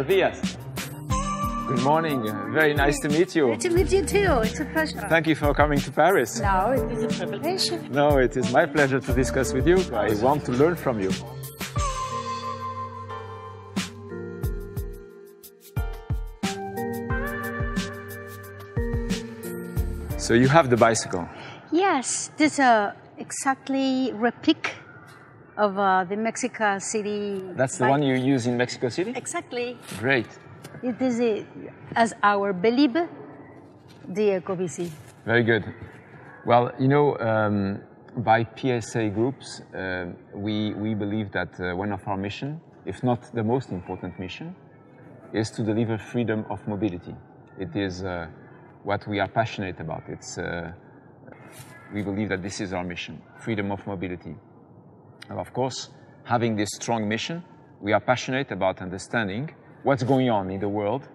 Buenos dias. Good morning. Very nice to meet you. Nice to meet you too. It's a pleasure. Thank you for coming to Paris. No, it is a privilege. No, it is my pleasure to discuss with you. I want to learn from you. So you have the bicycle. Yes, this is exactly replica of the Mexico City. That's the one you use in Mexico City? Exactly. Great. It is as our believe the eco-bici. Very good. Well, you know, by PSA groups, we believe that one of our mission, if not the most important mission, is to deliver freedom of mobility. It is what we are passionate about. We believe that this is our mission, freedom of mobility. And of course, having this strong mission, we are passionate about understanding what's going on in the world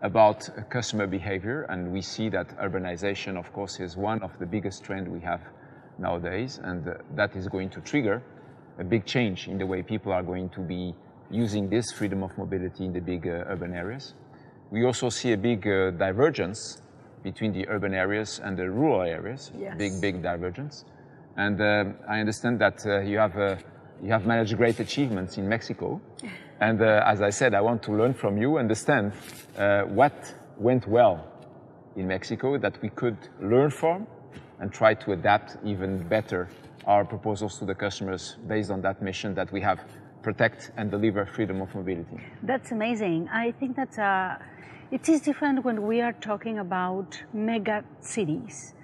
about customer behavior, and we see that urbanization, of course, is one of the biggest trends we have nowadays, and that is going to trigger a big change in the way people are going to be using this freedom of mobility in the big urban areas. We also see a big divergence between the urban areas and the rural areas. Yes. Big divergence. And I understand that you have managed great achievements in Mexico. And as I said, I want to learn from you, understand what went well in Mexico that we could learn from and try to adapt even better our proposals to the customers based on that mission that we have, protect and deliver freedom of mobility. That's amazing. I think that it is different when we are talking about mega cities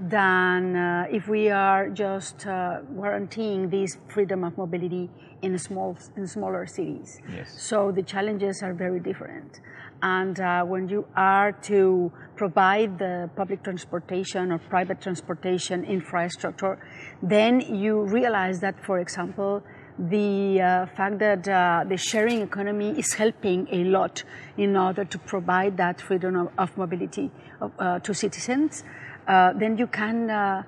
than if we are just guaranteeing this freedom of mobility in smaller cities. Yes. So the challenges are very different. And when you are to provide the public transportation or private transportation infrastructure, then you realize that, for example, the fact that the sharing economy is helping a lot in order to provide that freedom of mobility to citizens, then you can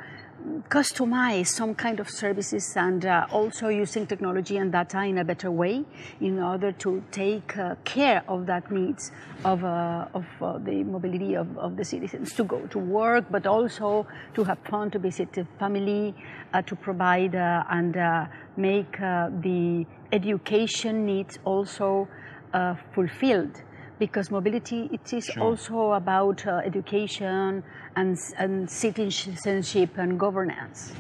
customize some kind of services and also using technology and data in a better way in order to take care of that needs of the mobility of the citizens to go to work, but also to have fun, to visit the family, to provide and make the education needs also fulfilled. Because mobility, it is Sure. also about education and citizenship and governance.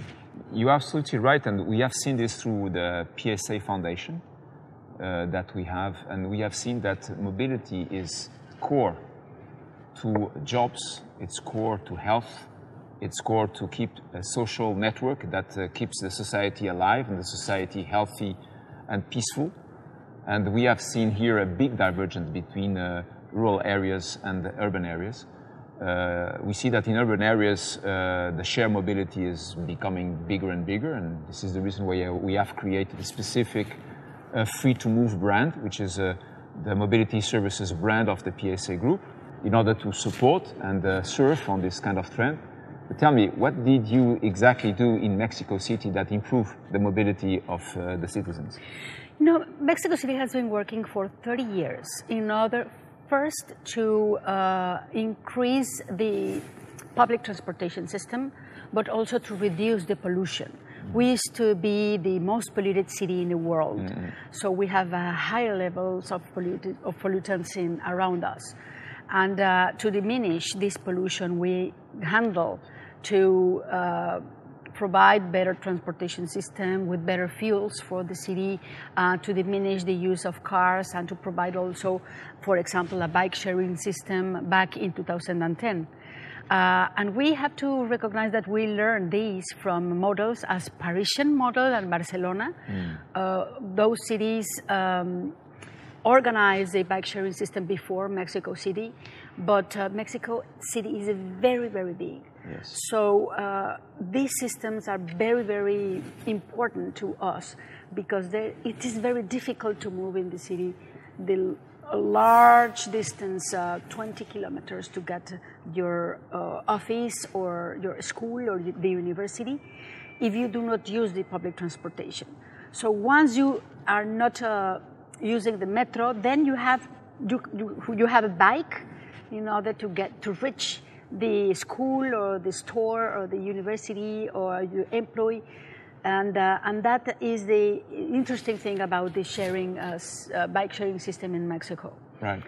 You're absolutely right, and we have seen this through the PSA Foundation that we have, and we have seen that mobility is core to jobs, it's core to health, it's core to keep a social network that keeps the society alive and the society healthy and peaceful. And we have seen here a big divergence between rural areas and the urban areas. We see that in urban areas, the shared mobility is becoming bigger and bigger, and this is the reason why we have created a specific free-to-move brand, which is the mobility services brand of the PSA group, in order to support and surf on this kind of trend. But tell me, what did you exactly do in Mexico City that improved the mobility of the citizens? You know, Mexico City has been working for 30 years in order first to increase the public transportation system, but also to reduce the pollution. We used to be the most polluted city in the world, so we have higher levels of pollutants around us. And to diminish this pollution, we handle to provide better transportation system with better fuels for the city, to diminish the use of cars, and to provide also, for example, a bike sharing system back in 2010. And we have to recognize that we learned these from models as Parisian model and Barcelona. Those cities organized a bike sharing system before Mexico City, but Mexico City is very, very big. Yes. So these systems are very, very important to us because it is very difficult to move in the city. A large distance, 20 kilometers to get your office or your school or the university, if you do not use the public transportation. So once you are not using the metro, then you have you have a bike in order to reach the school or the store or the university or your employee. And that is the interesting thing about the sharing, bike sharing system in Mexico. Right.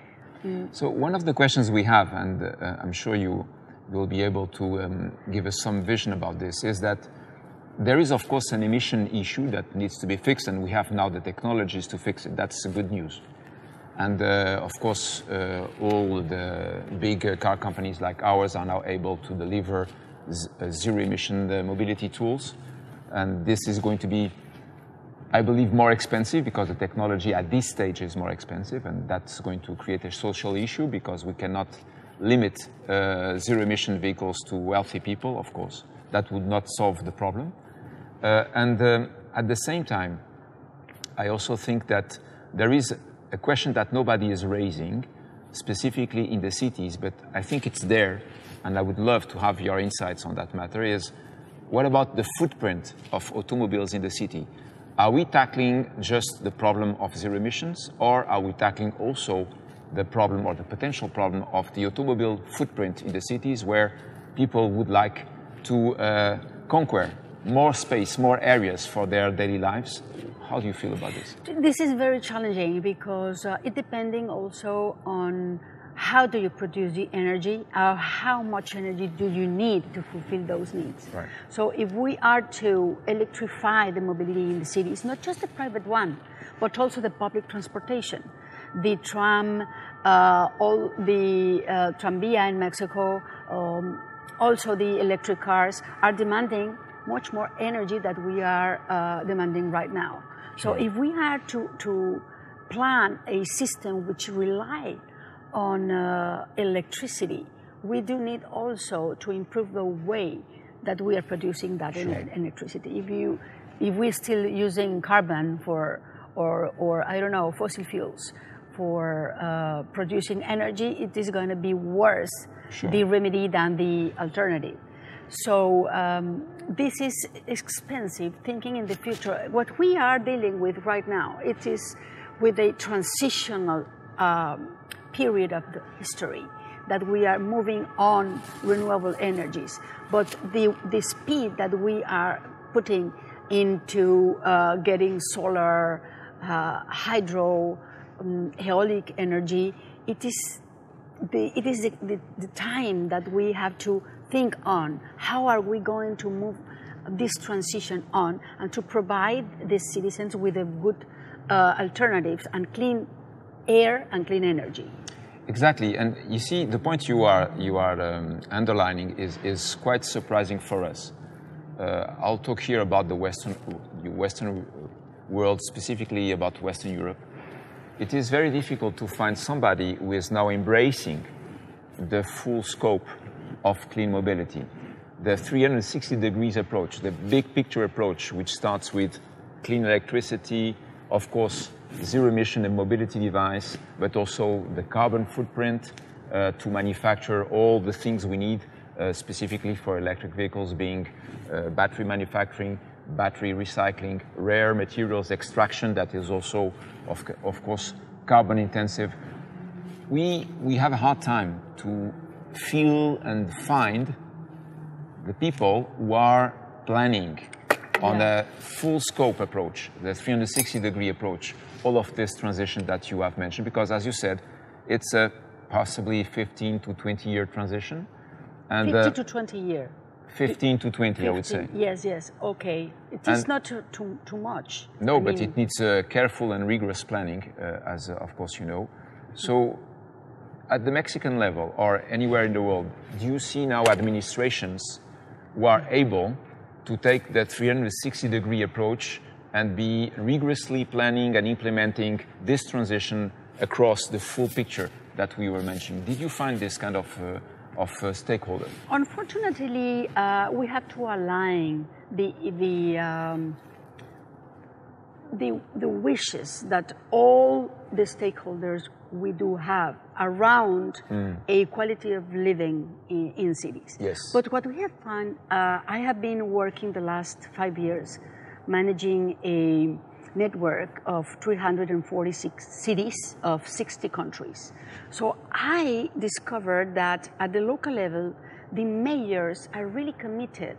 So one of the questions we have, and I'm sure you will be able to give us some vision about this, is that there is, of course, an emission issue that needs to be fixed, and we have now the technologies to fix it. That's good news. And of course, all the big car companies like ours are now able to deliver zero-emission mobility tools. And this is going to be, I believe, more expensive because the technology at this stage is more expensive, and that's going to create a social issue because we cannot limit zero-emission vehicles to wealthy people, of course. That would not solve the problem. At the same time, I also think that there is a question that nobody is raising, specifically in the cities, but I think it's there, and I would love to have your insights on that matter, is what about the footprint of automobiles in the city? Are we tackling just the problem of zero emissions, or are we tackling also the problem or the potential problem of the automobile footprint in the cities where people would like to conquer more space, more areas for their daily lives? How do you feel about this? This is very challenging because it depending also on how do you produce the energy, or how much energy do you need to fulfill those needs. Right. So if we are to electrify the mobility in the cities, not just the private one, but also the public transportation, the tram, all the tranvía in Mexico, also the electric cars are demanding much more energy that we are demanding right now. So if we are to plan a system which relies on electricity, we do need also to improve the way that we are producing that electricity. If we're still using carbon or I don't know, fossil fuels for producing energy, it is going to be worse, the remedy than the alternative. So this is expensive, thinking in the future. What we are dealing with right now, it is with a transitional period of the history that we are moving on renewable energies. But the speed that we are putting into getting solar, hydro, aeolic energy, it is the time that we have to think on how are we going to move this transition on and to provide the citizens with a good alternatives and clean air and clean energy. Exactly, and you see the point you are underlining is quite surprising for us. I'll talk here about the Western world, specifically about Western Europe. It is very difficult to find somebody who is now embracing the full scope of clean mobility. The 360 degrees approach, the big picture approach, which starts with clean electricity, of course, zero emission and mobility device, but also the carbon footprint to manufacture all the things we need specifically for electric vehicles, being battery manufacturing, battery recycling, rare materials extraction that is also, of course, carbon intensive. We have a hard time to feel and find the people who are planning on a full scope approach, the 360 degree approach, all of this transition that you have mentioned, because as you said, it's a possibly 15 to 20 year transition. And 50 to 20 year. 15 to 20, 15, I would say. Yes, okay. It is not too much. No, but it needs careful and rigorous planning, as of course you know. So at the Mexican level or anywhere in the world, do you see now administrations who are able to take that 360 degree approach and be rigorously planning and implementing this transition across the full picture that we were mentioning? Did you find this kind of stakeholder? Unfortunately, we have to align the wishes that all the stakeholders we do have around a quality of living in cities. Yes. But what we have found, I have been working the last 5 years managing a network of 346 cities of 60 countries. So I discovered that at the local level, the mayors are really committed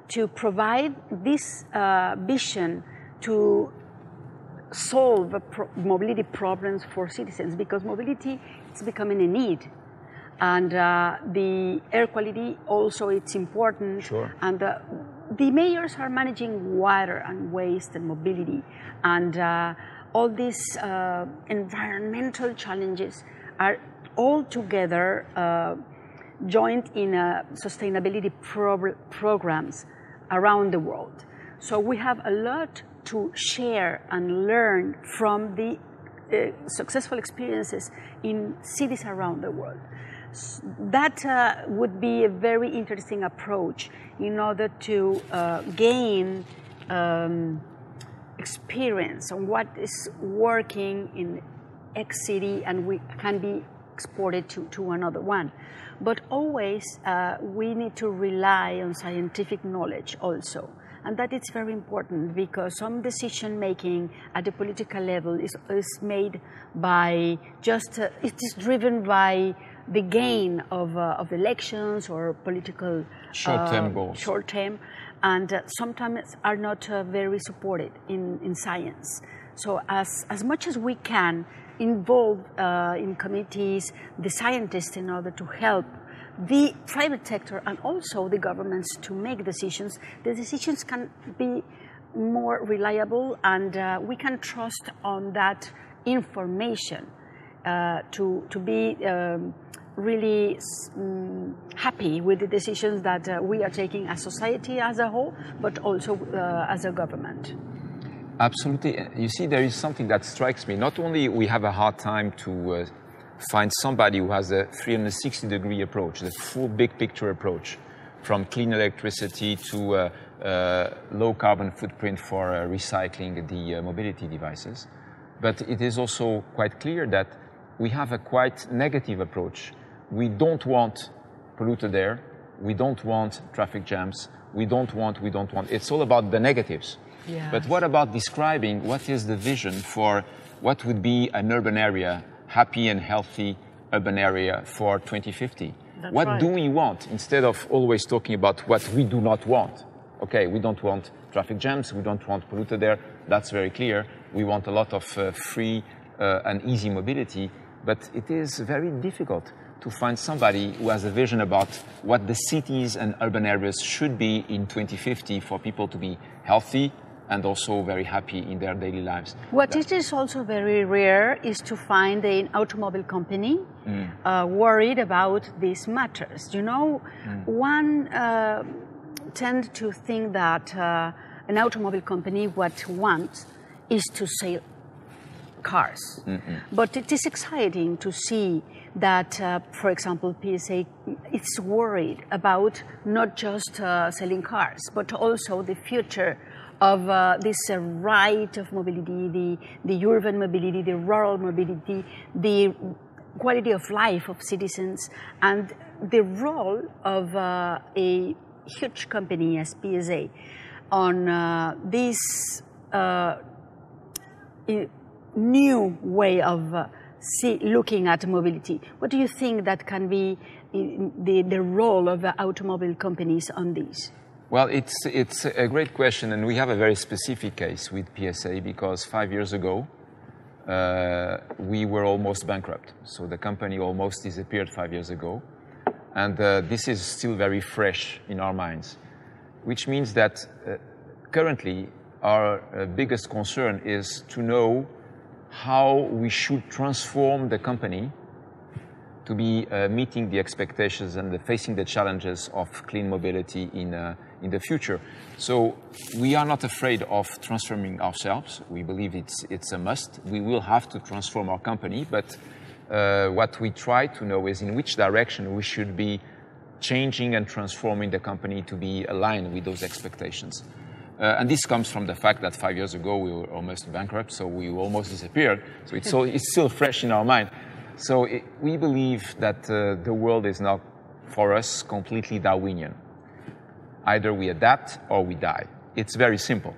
to provide this vision to solve mobility problems for citizens, because mobility is becoming a need. And the air quality also, it's important. Sure. And the mayors are managing water and waste and mobility. And all these environmental challenges are all together joined in sustainability programs around the world. So we have a lot to share and learn from the successful experiences in cities around the world. That would be a very interesting approach in order to gain experience on what is working in X city and we can be exported to another one. But always we need to rely on scientific knowledge also. And that is very important, because some decision making at the political level is made by just, it is driven by the gain of elections or political short-term goals. Short-term, and sometimes are not very supported in science. So as much as we can involve in committees the scientists in order to help the private sector and also the governments to make decisions, the decisions can be more reliable, and we can trust on that information to be really happy with the decisions that we are taking as society as a whole, but also as a government. Absolutely. You see, there is something that strikes me. Not only we have a hard time to find somebody who has a 360-degree approach, the full big picture approach, from clean electricity to low carbon footprint for recycling the mobility devices. But it is also quite clear that we have a quite negative approach. We don't want polluted air. We don't want traffic jams. We don't want. It's all about the negatives. Yes. But what about describing what is the vision for what would be an urban area, happy and healthy urban area for 2050? That's what right. do we want, instead of always talking about what we do not want? Okay, we don't want traffic jams, we don't want polluted air, that's very clear. We want a lot of free and easy mobility, but it is very difficult to find somebody who has a vision about what the cities and urban areas should be in 2050 for people to be healthy and also very happy in their daily lives. What it is also very rare is to find an automobile company worried about these matters. You know, one tends to think that an automobile company what wants is to sell cars. But it is exciting to see that, for example, PSA is worried about not just selling cars, but also the future of this right of mobility, the urban mobility, the rural mobility, the quality of life of citizens, and the role of a huge company as PSA on this new way of looking at mobility. What do you think that can be the role of automobile companies on this? Well, it's a great question, and we have a very specific case with PSA because 5 years ago, we were almost bankrupt. So the company almost disappeared 5 years ago. And this is still very fresh in our minds, which means that currently our biggest concern is to know how we should transform the company to be meeting the expectations and facing the challenges of clean mobility in the future. So we are not afraid of transforming ourselves. We believe it's a must. We will have to transform our company, but what we try to know is in which direction we should be changing and transforming the company to be aligned with those expectations. And this comes from the fact that 5 years ago we were almost bankrupt, so we almost disappeared. So it's still fresh in our mind. So we believe that the world is now, for us, completely Darwinian. Either we adapt or we die. It's very simple.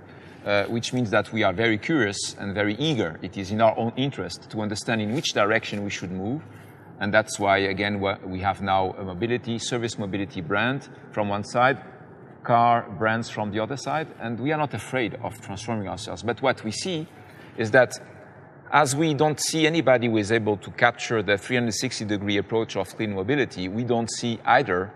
which means that we are very curious and very eager. It is in our own interest to understand in which direction we should move. And that's why, again, we have now a mobility, service mobility brand from one side, car brands from the other side, and we are not afraid of transforming ourselves. But what we see is that as we don't see anybody who is able to capture the 360-degree approach of clean mobility, we don't see either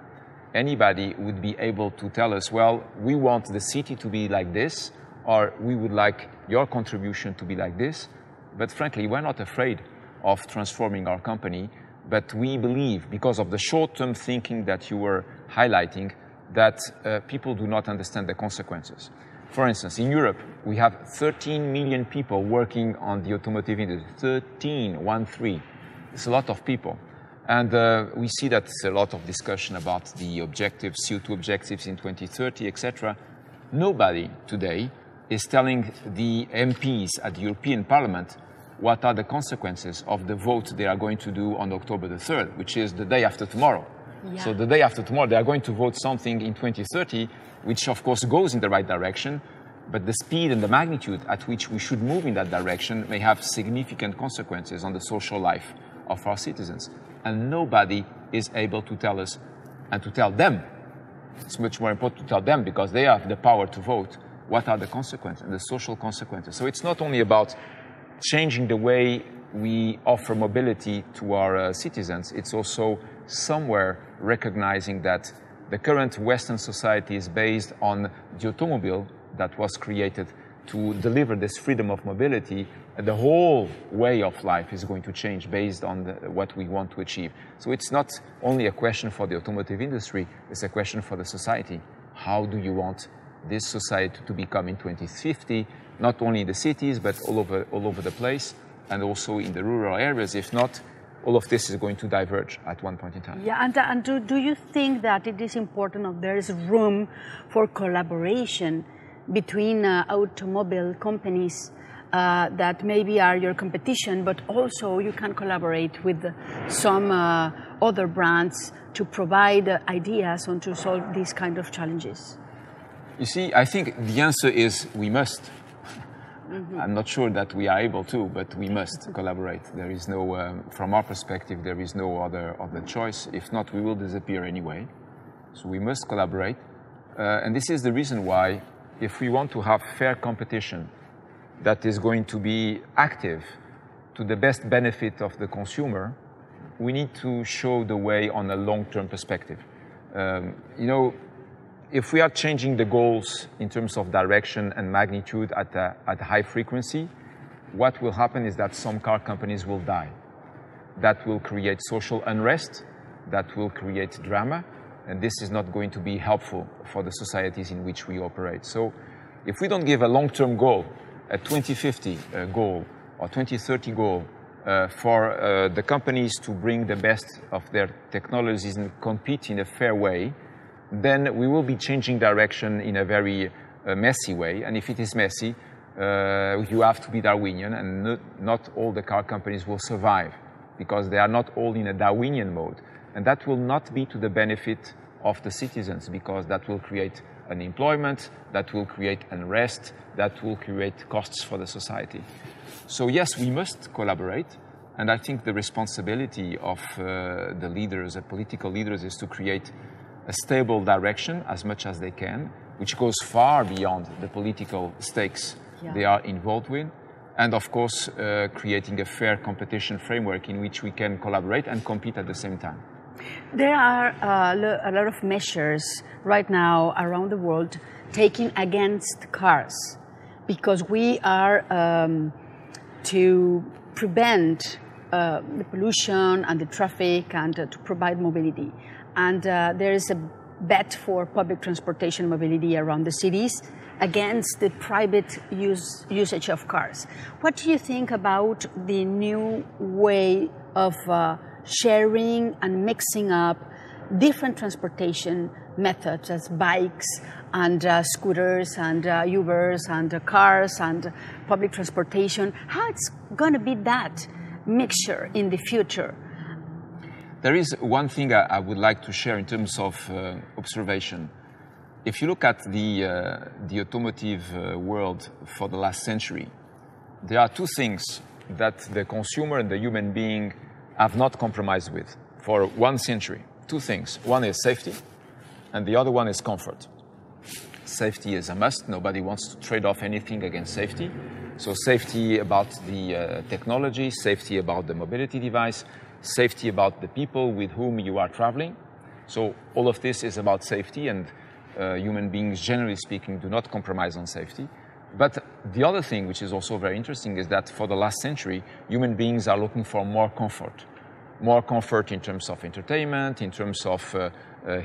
anybody would be able to tell us, well, we want the city to be like this, or we would like your contribution to be like this. But frankly, we're not afraid of transforming our company, but we believe, because of the short-term thinking that you were highlighting, that people do not understand the consequences. For instance, in Europe, we have 13 million people working on the automotive industry. 13. It's a lot of people. And we see that there's a lot of discussion about the objectives, CO2 objectives in 2030, etc. Nobody today is telling the MPs at the European Parliament what are the consequences of the vote they are going to do on October the 3rd, which is the day after tomorrow. Yeah. So the day after tomorrow, they are going to vote something in 2030, which of course goes in the right direction, but the speed and the magnitude at which we should move in that direction may have significant consequences on the social life of our citizens. And nobody is able to tell us and to tell them. It's much more important to tell them, because they have the power to vote, what are the consequences and the social consequences. So it's not only about changing the way we offer mobility to our citizens, it's also somewhere recognizing that the current Western society is based on the automobile that was created to deliver this freedom of mobility, and the whole way of life is going to change based on what we want to achieve. So it's not only a question for the automotive industry, it's a question for the society. How do you want this society to become in 2050, not only in the cities, but all over the place, and also in the rural areas? If not, all of this is going to diverge at one point in time. Yeah, and do you think that it is important, or there is room for collaboration between automobile companies that maybe are your competition, but also you can collaborate with some other brands to provide ideas on to solve these kind of challenges? You see, I think the answer is we must. Mm-hmm. I'm not sure that we are able to, but we must collaborate. There is no, from our perspective, there is no other choice. If not, we will disappear anyway. So we must collaborate. And this is the reason why, if we want to have fair competition that is going to be active to the best benefit of the consumer, we need to show the way on a long-term perspective. You know, if we are changing the goals in terms of direction and magnitude at high frequency, what will happen is that some car companies will die. That will create social unrest, that will create drama, and this is not going to be helpful for the societies in which we operate. So if we don't give a long-term goal, a 2050 goal or 2030 goal for the companies to bring the best of their technologies and compete in a fair way, then we will be changing direction in a very messy way. And if it is messy, you have to be Darwinian, and not all the car companies will survive, because they are not all in a Darwinian mode. And that will not be to the benefit of the citizens, because that will create unemployment, that will create unrest, that will create costs for the society. So yes, we must collaborate. And I think the responsibility of the leaders, the political leaders, is to create a stable direction as much as they can, which goes far beyond the political stakes they are involved with. And of course, creating a fair competition framework in which we can collaborate and compete at the same time. There are a lot of measures right now around the world taken against cars, because we are to prevent the pollution and the traffic and to provide mobility. And there is a bet for public transportation mobility around the cities against the private usage of cars. What do you think about the new way of sharing and mixing up different transportation methods, as bikes and scooters and Ubers and cars and public transportation? How it's going to be that mixture in the future? There is one thing I would like to share in terms of observation. if you look at the automotive world for the last century, there are two things that the consumer and the human being have not compromised with for 1 century. Two things. One is safety, and the other one is comfort. Safety is a must. Nobody wants to trade off anything against safety. So safety about the technology, safety about the mobility device, safety about the people with whom you are traveling. So all of this is about safety, and human beings, generally speaking, do not compromise on safety. But the other thing, which is also very interesting, is that for the last century, human beings are looking for more comfort. More comfort in terms of entertainment, in terms of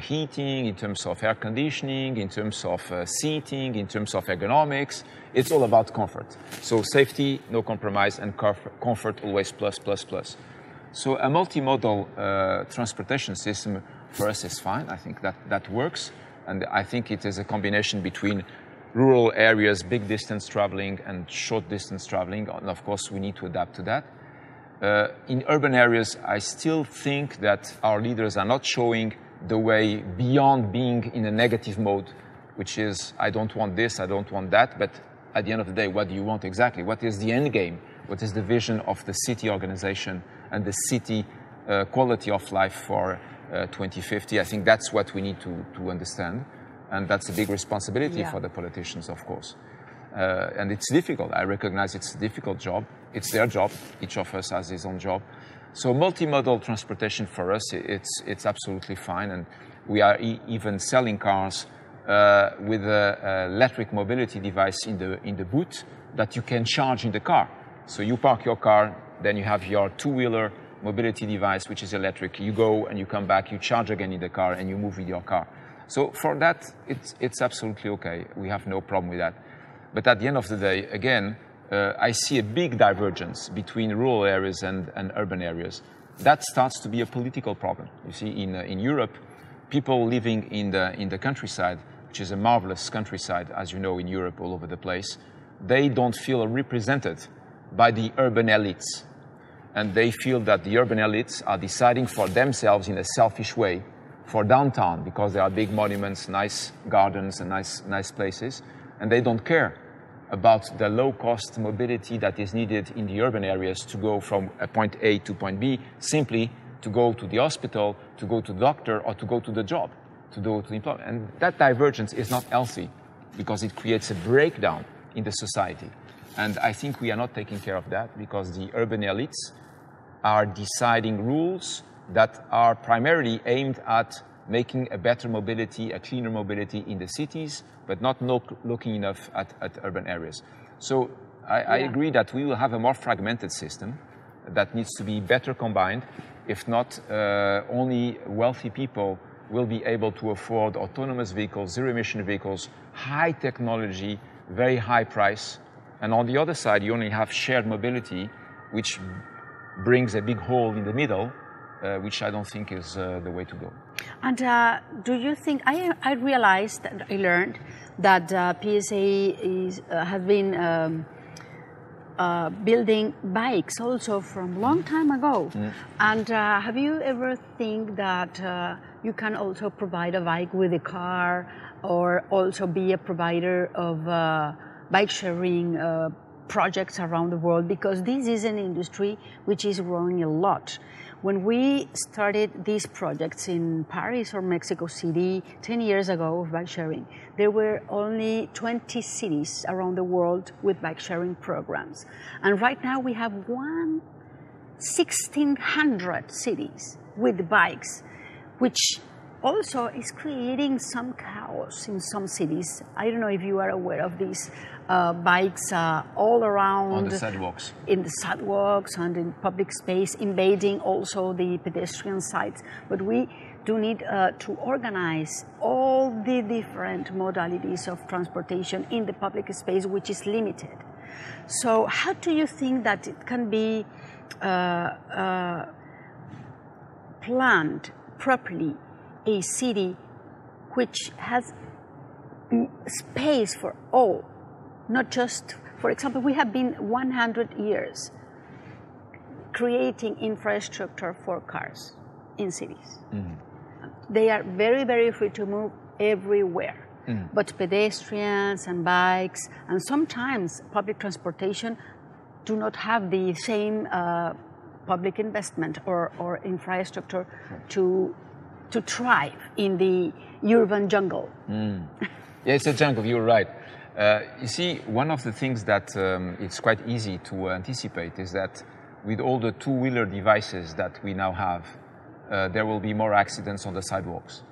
heating, in terms of air conditioning, in terms of seating, in terms of ergonomics. It's all about comfort. So safety, no compromise, and comfort always plus, plus, plus. So a multimodal transportation system for us is fine. I think that works. And I think it is a combination between rural areas, big distance traveling, and short distance traveling. And of course, we need to adapt to that. In urban areas, I still think that our leaders are not showing the way beyond being in a negative mode, which is, I don't want this, I don't want that, but at the end of the day, what do you want exactly? What is the end game? What is the vision of the city organization and the city quality of life for 2050? I think that's what we need to understand, and that's a big responsibility for the politicians, of course. And it's difficult. I recognize it's a difficult job. It's their job. Each of us has his own job. So multimodal transportation for us, it's absolutely fine. And we are even selling cars with an electric mobility device in the boot that you can charge in the car. So you park your car, then you have your two-wheeler mobility device, which is electric. You go and you come back, you charge again in the car, and you move with your car. So for that, it's absolutely okay. We have no problem with that. But at the end of the day, again, I see a big divergence between rural areas and urban areas. That starts to be a political problem. You see, in Europe, people living in the countryside, which is a marvelous countryside, as you know, in Europe, all over the place, they don't feel represented by the urban elites. And they feel that the urban elites are deciding for themselves in a selfish way for downtown, because there are big monuments, nice gardens, and nice places, and they don't care about the low-cost mobility that is needed in the urban areas to go from a point A to point B, simply to go to the hospital, to go to the doctor, or to go to the job, to go to the employment. And that divergence is not healthy, because it creates a breakdown in the society. And I think we are not taking care of that, because the urban elites are deciding rules that are primarily aimed at making a better mobility, a cleaner mobility in the cities, but not looking enough at urban areas. So I agree that we will have a more fragmented system that needs to be better combined. If not, only wealthy people will be able to afford autonomous vehicles, zero-emission vehicles, high technology, very high price. And on the other side, you only have shared mobility, which brings a big hole in the middle, which I don't think is the way to go. And do you think, I realized, that I learned that PSA has been building bikes also from long time ago. And have you ever think that you can also provide a bike with a car, or also be a provider of bike sharing projects around the world? Because this is an industry which is growing a lot. When we started these projects in Paris or Mexico City 10 years ago of bike sharing, there were only 20 cities around the world with bike sharing programs. And right now we have 1,600 cities with bikes, which also is creating some chaos in some cities. I don't know if you are aware of these bikes all around. On the sidewalks. In the sidewalks and in public space, invading also the pedestrian sites. But we do need to organize all the different modalities of transportation in the public space, which is limited. So how do you think that it can be planned properly, a city which has space for all, not just, for example, we have been 100 years creating infrastructure for cars in cities. They are very, very free to move everywhere. but pedestrians and bikes and sometimes public transportation do not have the same public investment or infrastructure to thrive in the urban jungle. Yeah, it's a jungle, you're right. You see, one of the things that it's quite easy to anticipate is that with all the two-wheeler devices that we now have, there will be more accidents on the sidewalks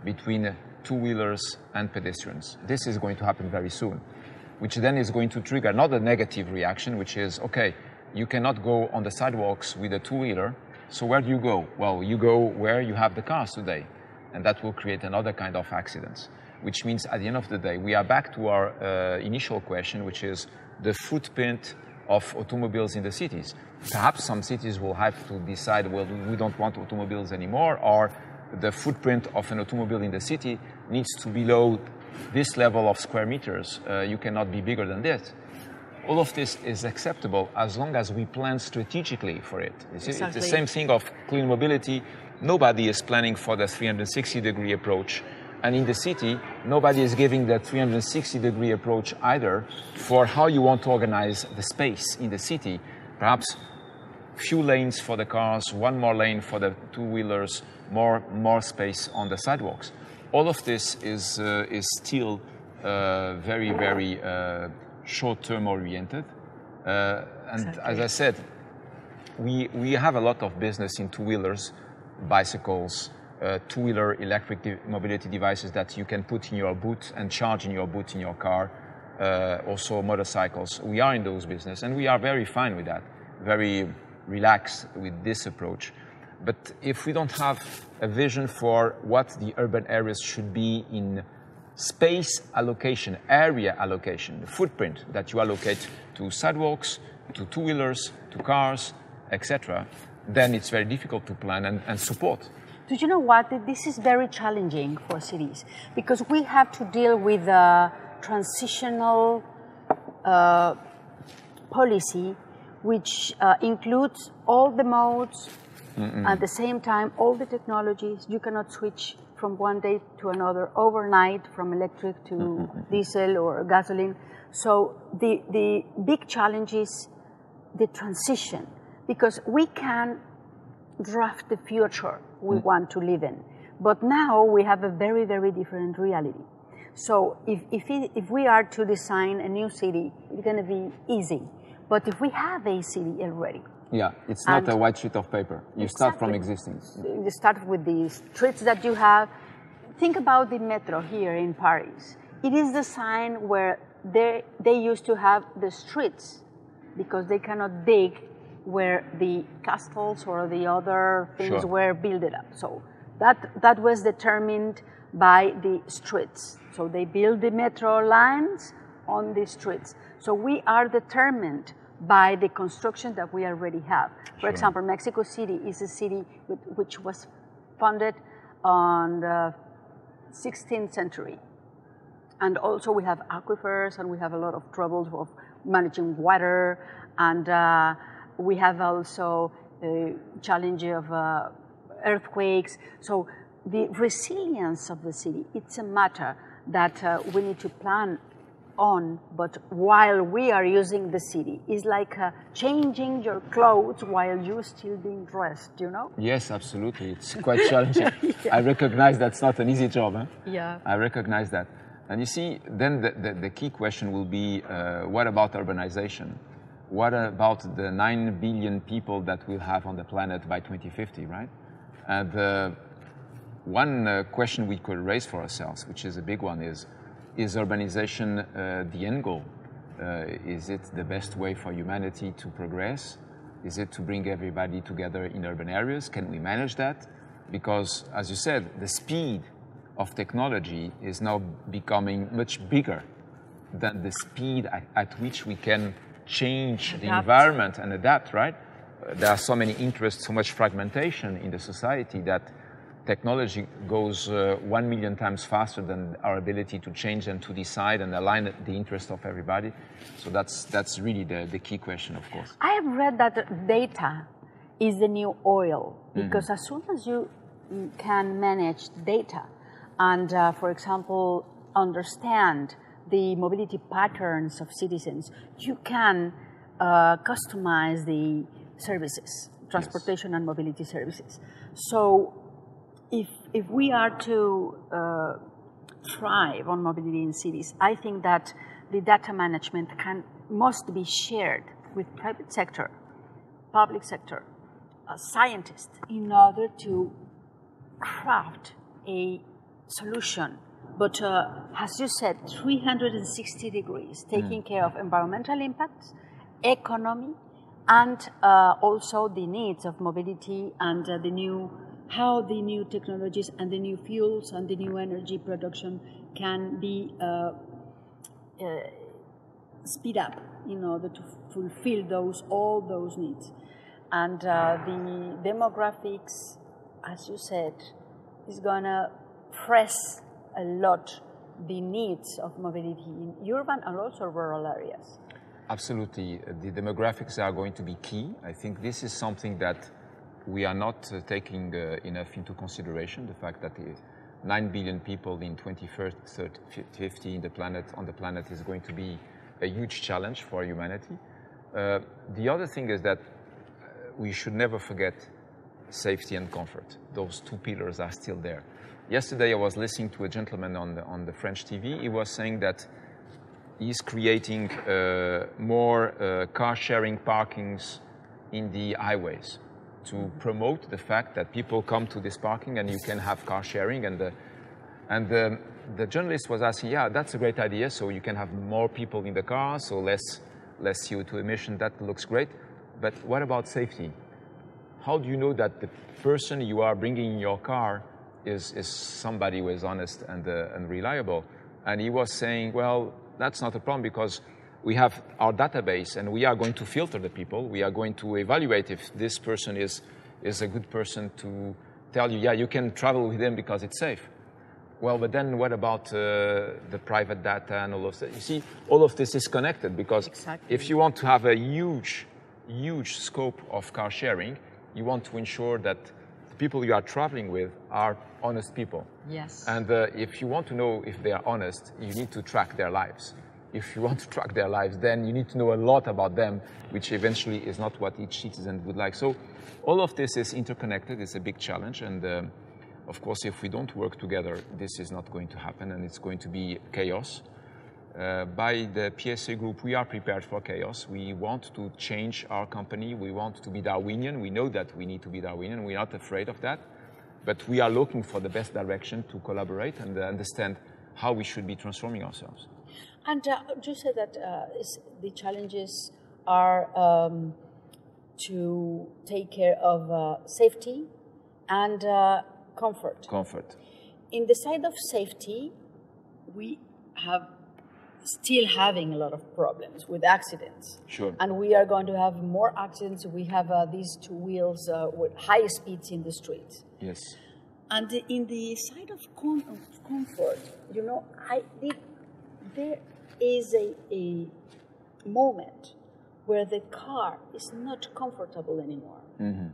between two-wheelers and pedestrians. This is going to happen very soon, which then is going to trigger another negative reaction, which is, okay, you cannot go on the sidewalks with a two-wheeler, so where do you go? Well, you go where you have the cars today, and that will create another kind of accidents, which means at the end of the day, we are back to our initial question, which is the footprint of automobiles in the cities. Perhaps some cities will have to decide, well, we don't want automobiles anymore, or the footprint of an automobile in the city needs to be below this level of square meters. You cannot be bigger than this. All of this is acceptable as long as we plan strategically for it. It's the same thing of clean mobility. Nobody is planning for the 360-degree approach. And in the city, nobody is giving the 360-degree approach either for how you want to organize the space in the city. Perhaps few lanes for the cars, one more lane for the two-wheelers, more space on the sidewalks. All of this is still very, very short-term oriented. And as I said, we have a lot of business in two-wheelers, bicycles, two-wheeler electric mobility devices that you can put in your boot and charge in your boot in your car, also motorcycles. We are in those business, and we are very fine with that, very relaxed with this approach. But if we don't have a vision for what the urban areas should be in space allocation, area allocation, the footprint that you allocate to sidewalks, to two-wheelers, to cars, etc., then it's very difficult to plan and support. Do you know what? This is very challenging for cities because we have to deal with a transitional policy which includes all the modes, at the same time, all the technologies. You cannot switch from one day to another overnight from electric to diesel or gasoline. So the big challenge is the transition, because we can draft the future we want to live in. But now we have a very, very different reality. So if we are to design a new city, it's going to be easy. But if we have a city already. Yeah, it's not a white sheet of paper. You start from existing. You start with the streets that you have. Think about the metro here in Paris. It is designed where they used to have the streets because they cannot dig where the castles or the other things were built up. So that was determined by the streets. So they build the metro lines on the streets. So we are determined by the construction that we already have. For example, Mexico City is a city which was founded on the 16th century. And also we have aquifers and we have a lot of troubles of managing water, and we have also a challenge of earthquakes. So the resilience of the city, it's a matter that we need to plan on, but while we are using the city, it's like changing your clothes while you're still being dressed, you know? Yes, absolutely. It's quite challenging. I recognize that's not an easy job. Huh? Yeah. I recognize that. And you see, then the key question will be, what about urbanization? What about the 9 billion people that we'll have on the planet by 2050, right? And one question we could raise for ourselves, which is a big one, is urbanization the end goal? Is it the best way for humanity to progress? Is it to bring everybody together in urban areas? Can we manage that? Because, as you said, the speed of technology is now becoming much bigger than the speed at which we can change the environment and adapt, right? There are so many interests, so much fragmentation in the society that technology goes 1 million times faster than our ability to change and to decide and align the interest of everybody. So that's really the key question, of course. I have read that data is the new oil, because as soon as you can manage data, and for example, understand the mobility patterns of citizens, you can customize the services, transportation Yes. and mobility services. So if we are to thrive on mobility in cities, I think that the data management must be shared with private sector, public sector, scientists, in order to craft a solution. But as you said, 360 degrees, taking care of environmental impacts, economy, and also the needs of mobility and how the new technologies and the new fuels and the new energy production can be speed up in order to fulfill all those needs. And the demographics, as you said, is gonna press a lot the needs of mobility in urban and also rural areas. Absolutely. The demographics are going to be key. I think this is something that we are not taking enough into consideration, the fact that 9 billion people in 2050 on the planet is going to be a huge challenge for humanity. The other thing is that we should never forget safety and comfort. Those two pillars are still there. Yesterday I was listening to a gentleman on the French TV. He was saying that he's creating more car sharing parkings in the highways to promote the fact that people come to this parking and you can have car sharing. And the journalist was asking, yeah, that's a great idea. So you can have more people in the car, so less CO2 emission. That looks great. But what about safety? How do you know that the person you are bringing in your car is somebody who is honest and reliable? And he was saying, well, that's not a problem because we have our database and we are going to filter the people. We are going to evaluate if this person is a good person to tell you, yeah, you can travel with him because it's safe. Well, but then what about the private data and all of that? You see, all of this is connected because if you want to have a huge scope of car sharing, you want to ensure that the people you are traveling with are honest people. Yes. And if you want to know if they are honest, you need to track their lives. If you want to track their lives, then you need to know a lot about them, which eventually is not what each citizen would like. So all of this is interconnected. It's a big challenge. And of course, if we don't work together, this is not going to happen and it's going to be chaos. By the PSA group, we are prepared for chaos. We want to change our company. We want to be Darwinian. We know that we need to be Darwinian. We're not afraid of that. But we are looking for the best direction to collaborate and understand how we should be transforming ourselves. And you said that the challenges are to take care of safety and comfort. Comfort. In the side of safety, we have still having a lot of problems with accidents. Sure. And we are going to have more accidents. We have these two wheels with high speeds in the streets. Yes. And in the side of comfort, you know, there is a moment where the car is not comfortable anymore. Mm-hmm.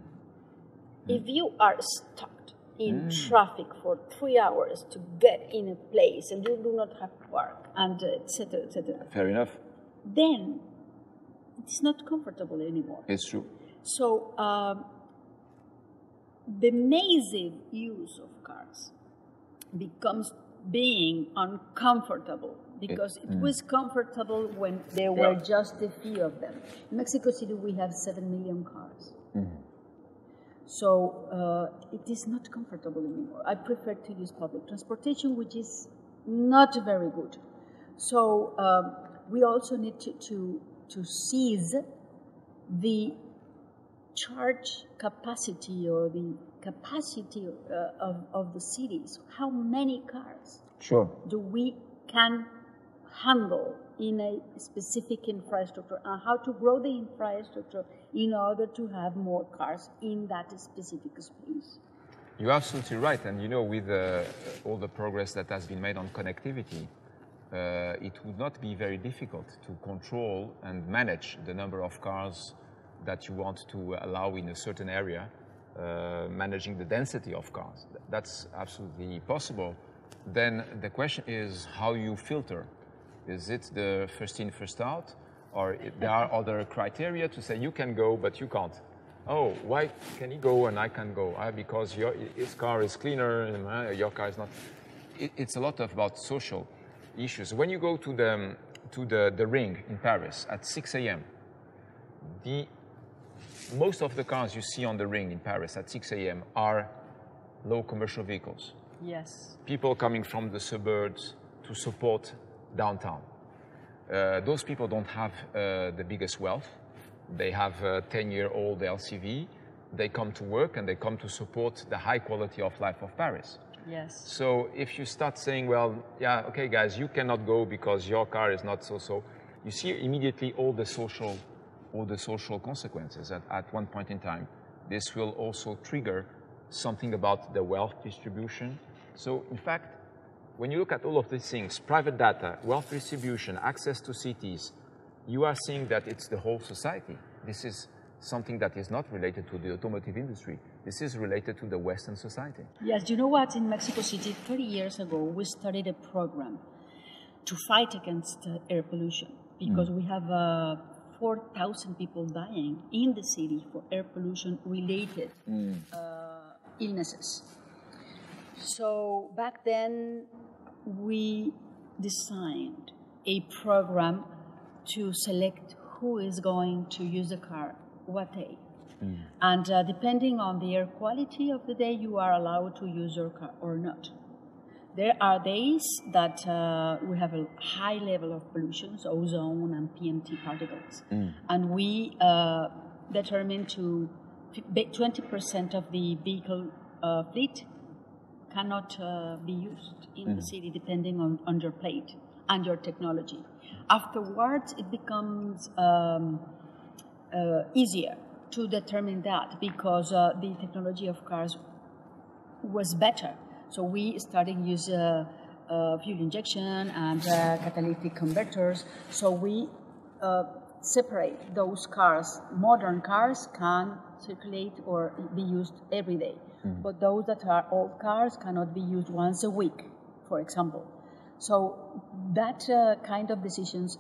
If you are stuck in traffic for 3 hours to get in a place and you do not have work and etc., etc. Fair enough. Then it's not comfortable anymore. It's true. So the massive use of cars becomes being uncomfortable because it was comfortable when there were just a few of them. In Mexico City, we have 7 million cars. Mm-hmm. So it is not comfortable anymore. I prefer to use public transportation, which is not very good. So we also need to seize the charge capacity or the capacity of the cities. How many cars do we can handle in a specific infrastructure, and how to grow the infrastructure in order to have more cars in that specific space. You're absolutely right. And you know, with all the progress that has been made on connectivity, it would not be very difficult to control and manage the number of cars that you want to allow in a certain area, managing the density of cars. That's absolutely possible. then the question is how you filter. Is it the first in, first out? Or there are other criteria to say you can go, but you can't. Oh, why can he go and I can't go? Because his car is cleaner and your car is not. It's a lot about social issues. When you go to the ring in Paris at 6 a.m., most of the cars you see on the ring in Paris at 6 a.m. are low commercial vehicles. Yes. People coming from the suburbs to support downtown. Those people don't have the biggest wealth. They have a 10-year-old LCV. They come to work and they come to support the high quality of life of Paris. Yes. So if you start saying, well, yeah, okay, guys, you cannot go because your car is not so, you see immediately all the social consequences at one point in time. This will also trigger something about the wealth distribution. So in fact, when you look at all of these things, private data, wealth distribution, access to cities, you are seeing that it's the whole society. This is something that is not related to the automotive industry. This is related to the Western society. Yes, you know what? In Mexico City, 30 years ago, we started a program to fight against air pollution because we have 4,000 people dying in the city for air pollution-related illnesses. So back then, we designed a program to select who is going to use the car, what day. And depending on the air quality of the day, you are allowed to use your car or not. There are days that we have a high level of pollution, so ozone and PMT particles. And we determined to 20% of the vehicle fleet cannot be used in the city depending on your plate and your technology. Afterwards, it becomes easier to determine that because the technology of cars was better. So we started use fuel injection and catalytic converters. So we separate those cars. Modern cars can circulate or be used every day. But those that are old cars cannot be used once a week, for example. So that kind of decisions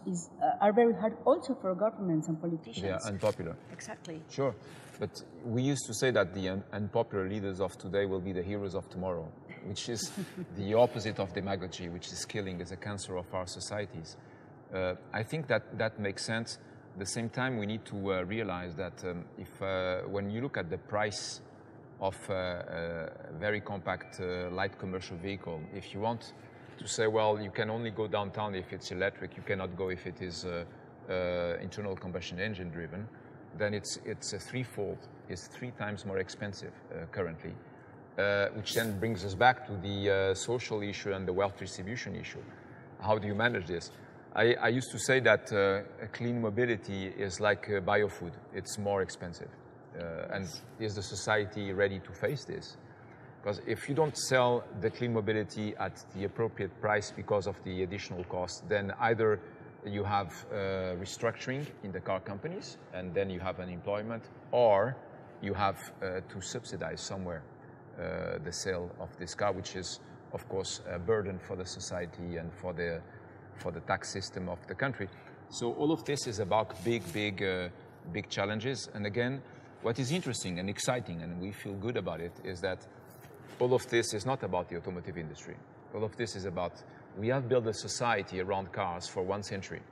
are very hard also for governments and politicians. Yeah, unpopular. Exactly. Sure. But we used to say that the unpopular leaders of today will be the heroes of tomorrow, which is the opposite of demagogy, which is killing as a cancer of our societies. I think that makes sense. At the same time, we need to realize that when you look at the price of a very compact light commercial vehicle, if you want to say, well, you can only go downtown if it's electric, you cannot go if it is internal combustion engine driven, then it's a threefold. It's 3 times more expensive currently, which then brings us back to the social issue and the wealth distribution issue. How do you manage this? I used to say that clean mobility is like biofood. It's more expensive. And is the society ready to face this? Because if you don't sell the clean mobility at the appropriate price because of the additional cost, then either you have restructuring in the car companies and then you have unemployment, or you have to subsidize somewhere the sale of this car, which is, of course, a burden for the society and for the tax system of the country. So all of this is about big challenges. And again, what is interesting and exciting, and we feel good about it, is that all of this is not about the automotive industry. All of this is about, we have built a society around cars for 1 century.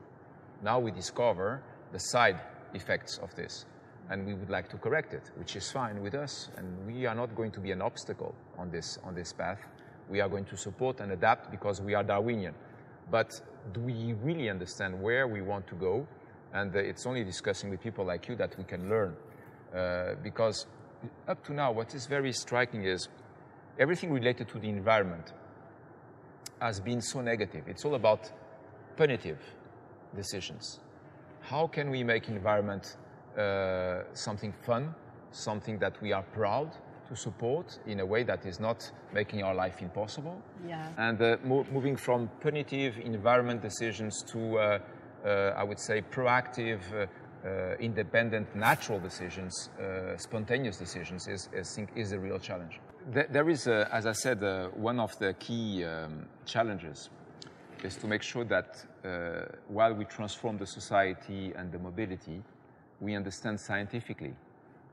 Now we discover the side effects of this, and we would like to correct it, which is fine with us. And we are not going to be an obstacle on this path. We are going to support and adapt because we are Darwinian. But do we really understand where we want to go? And it's only discussing with people like you that we can learn. Because up to now, what is very striking is everything related to the environment has been so negative. It's all about punitive decisions. How can we make environment something fun, something that we are proud to support in a way that is not making our life impossible? Yeah. And moving from punitive environment decisions to, I would say, proactive, independent, natural decisions, spontaneous decisions is a real challenge. There is, as I said, one of the key challenges is to make sure that while we transform the society and the mobility, we understand scientifically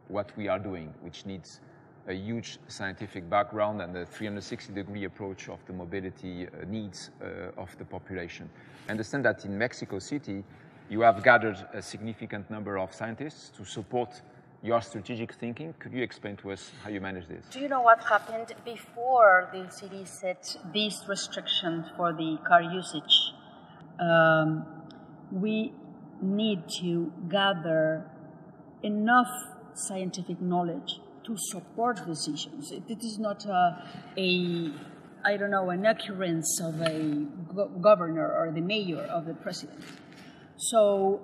what we are doing, which needs a huge scientific background and a 360-degree approach of the mobility needs of the population. I understand that in Mexico City, you have gathered a significant number of scientists to support your strategic thinking. Could you explain to us how you manage this? Do you know what happened before the city set these restrictions for the car usage? We need to gather enough scientific knowledge to support decisions. It is not an occurrence of a governor or the mayor or the president. So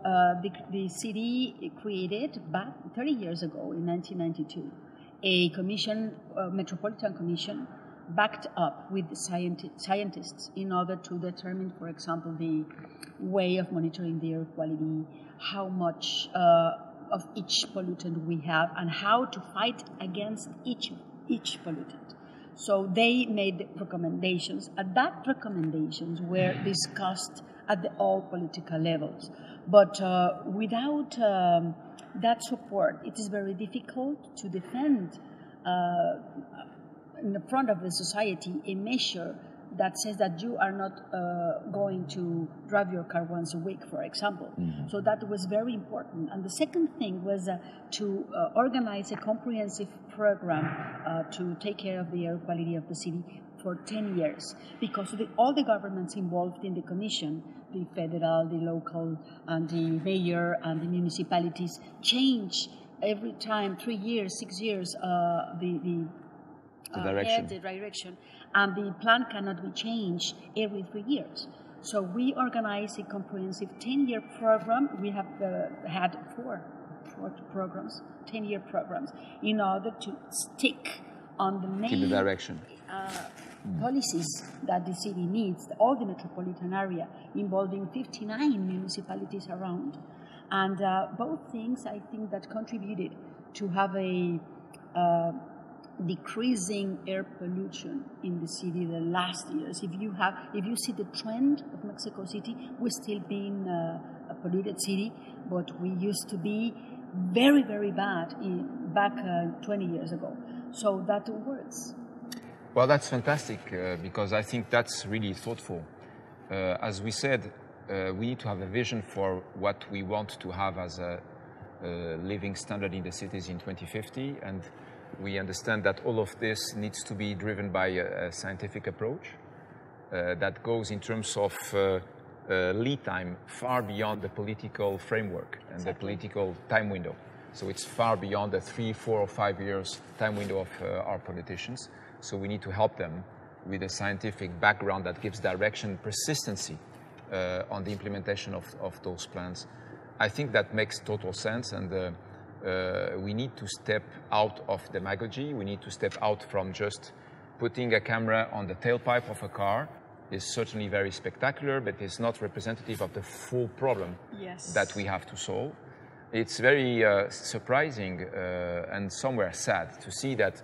the city created back 30 years ago in 1992 a commission, metropolitan commission, backed up with the scientists in order to determine, for example, the way of monitoring the air quality, how much of each pollutant we have, and how to fight against each pollutant. So they made recommendations, and that recommendations were discussed at all political levels. But without that support, it is very difficult to defend in the front of the society a measure that says that you are not going to drive your car once a week, for example. Mm-hmm. So that was very important. And the second thing was to organize a comprehensive program to take care of the air quality of the city for 10 years, because all the governments involved in the commission, the federal, the local, and the mayor, and the municipalities, change every time, 3 years, 6 years, the direction, and the plan cannot be changed every 3 years. So we organized a comprehensive 10-year program. We have had four programs, 10-year programs, in order to stick on the main direction. Policies that the city needs, all the metropolitan area, involving 59 municipalities around. And both things, I think, that contributed to have a decreasing air pollution in the city the last years. If you see the trend of Mexico City, we're still being a polluted city, but we used to be very, very bad back 20 years ago. So that works. Well, that's fantastic because I think that's really thoughtful. As we said, we need to have a vision for what we want to have as a living standard in the cities in 2050, and we understand that all of this needs to be driven by a scientific approach that goes in terms of lead time far beyond the political framework and the political time window. So it's far beyond the 3, 4, or 5 years time window of our politicians. So we need to help them with a scientific background that gives direction, persistency on the implementation of those plans. I think that makes total sense, and we need to step out of demagogy. We need to step out from just putting a camera on the tailpipe of a car. Is certainly very spectacular, but it's not representative of the full problem that we have to solve. It's very surprising and somewhere sad to see that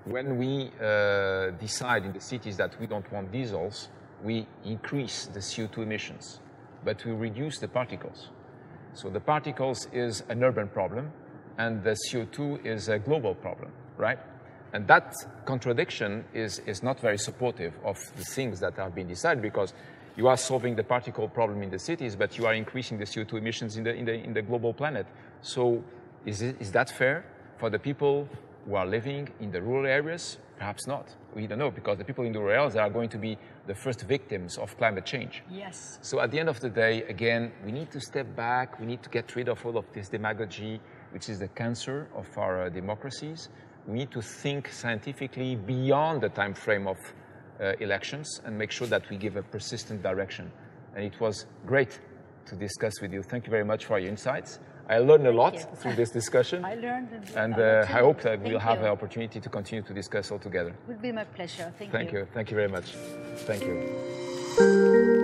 when we decide in the cities that we don't want diesels, we increase the CO2 emissions, but we reduce the particles. So the particles is an urban problem, and the CO2 is a global problem, right? And that contradiction is not very supportive of the things that have been decided, because you are solving the particle problem in the cities, but you are increasing the CO2 emissions in the global planet. So is that fair for the people who are living in the rural areas? Perhaps not. We don't know, because the people in the rural areas are going to be the first victims of climate change. Yes. So at the end of the day, again, we need to step back. We need to get rid of all of this demagogy, which is the cancer of our democracies. We need to think scientifically beyond the time frame of elections and make sure that we give a persistent direction. And it was great to discuss with you. Thank you very much for your insights. I learned a lot through this discussion. I learned and I hope that we'll have an opportunity to continue to discuss all together. It would be my pleasure. Thank you. Thank you. Thank you very much. Thank you.